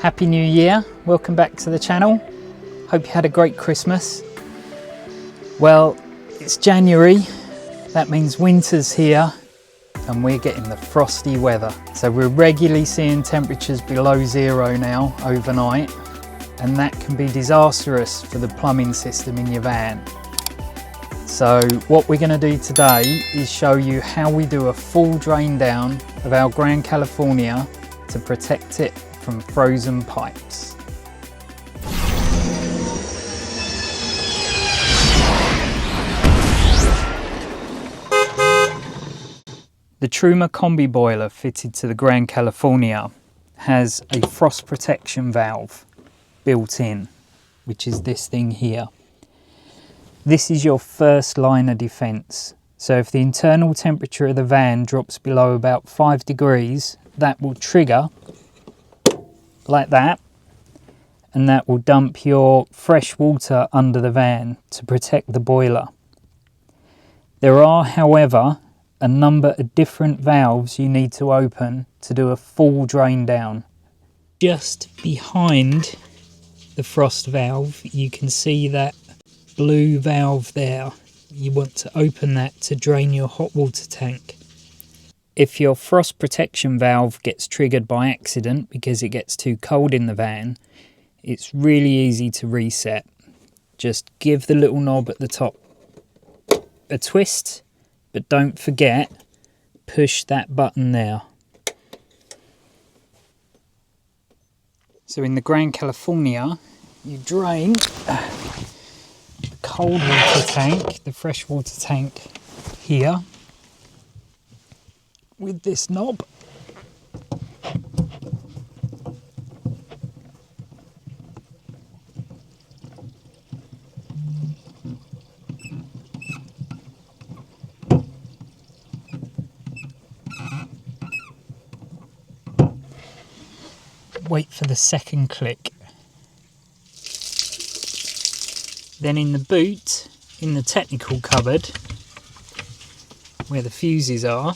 Happy New Year, welcome back to the channel. Hope you had a great Christmas. Well, it's January, that means winter's here and we're getting the frosty weather. So we're regularly seeing temperatures below zero now overnight, and that can be disastrous for the plumbing system in your van. So what we're going to do today is show you how we do a full drain down of our Grand California to protect it from frozen pipes. The Truma combi boiler fitted to the Grand California has a frost protection valve built in, which is this thing here. This is your first line of defence. So if the internal temperature of the van drops below about 5 degrees, that will trigger like that, and that will dump your fresh water under the van to protect the boiler. There are, however, a number of different valves you need to open to do a full drain down. Just behind the frost valve you can see that blue valve there. You want to open that to drain your hot water tank. If your frost protection valve gets triggered by accident because it gets too cold in the van, it's really easy to reset. Just give the little knob at the top a twist, but don't forget, push that button there. So in the Grand California, you drain the cold water tank, the fresh water tank here, with this knob. Wait for the second click. Then in the boot, in the technical cupboard, where the fuses are,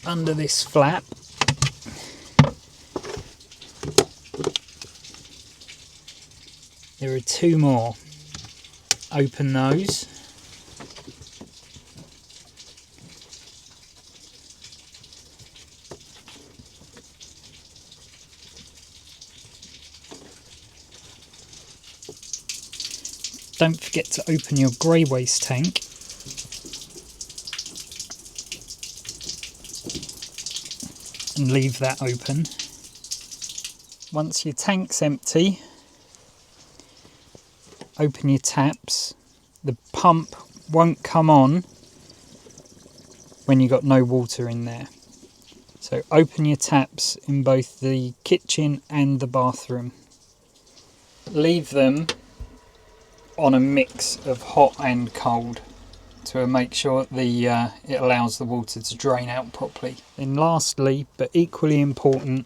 under this flap, there are two more. Open those. Don't forget to open your grey waste tank. And leave that open. Once your tank's empty, open your taps. The pump won't come on when you've got no water in there. So open your taps in both the kitchen and the bathroom. Leave them on a mix of hot and cold to make sure it allows the water to drain out properly. Then lastly, but equally important,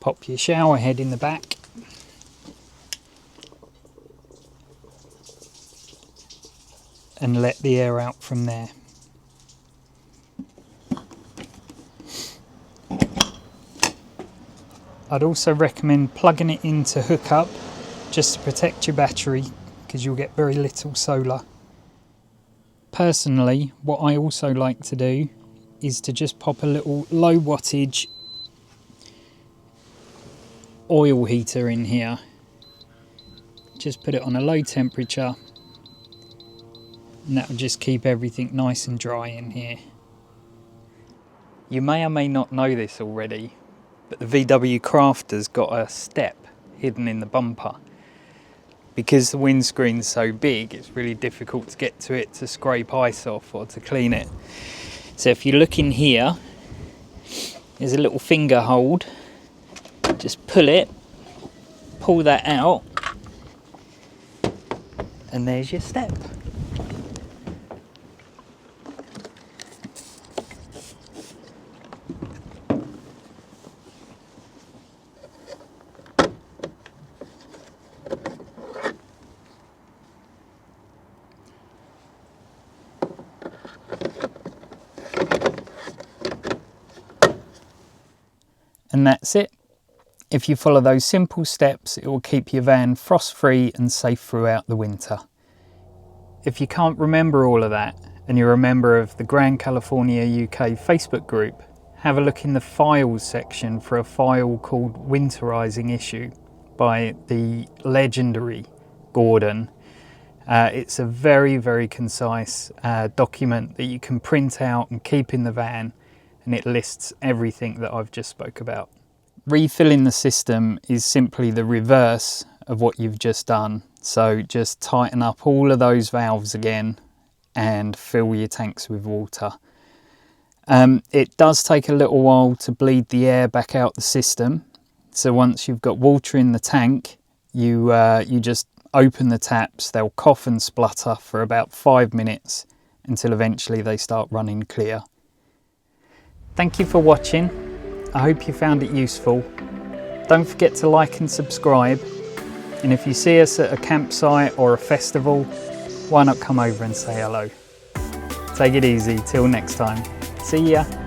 pop your shower head in the back and let the air out from there. I'd also recommend plugging it in to hook up just to protect your battery, because you'll get very little solar. Personally, what I also like to do is to just pop a little low wattage oil heater in here. Just put it on a low temperature and that will just keep everything nice and dry in here. You may or may not know this already, but the VW Crafter's got a step hidden in the bumper. Because the windscreen's so big, it's really difficult to get to it to scrape ice off or to clean it. So if you look in here, there's a little finger hold. Just pull it, pull that out, and there's your step. And that's it. If you follow those simple steps, it will keep your van frost-free and safe throughout the winter. If you can't remember all of that, and you're a member of the Grand California UK Facebook group, have a look in the files section for a file called Winterising Issue by the legendary Gordon. It's a very, very concise document that you can print out and keep in the van, and it lists everything that I've just spoke about. Refilling the system is simply the reverse of what you've just done. So just tighten up all of those valves again and fill your tanks with water. It does take a little while to bleed the air back out the system. So once you've got water in the tank, you just open the taps. They'll cough and splutter for about 5 minutes until eventually they start running clear. Thank you for watching. I hope you found it useful. Don't forget to like and subscribe. And if you see us at a campsite or a festival, why not come over and say hello? Take it easy, till next time. See ya.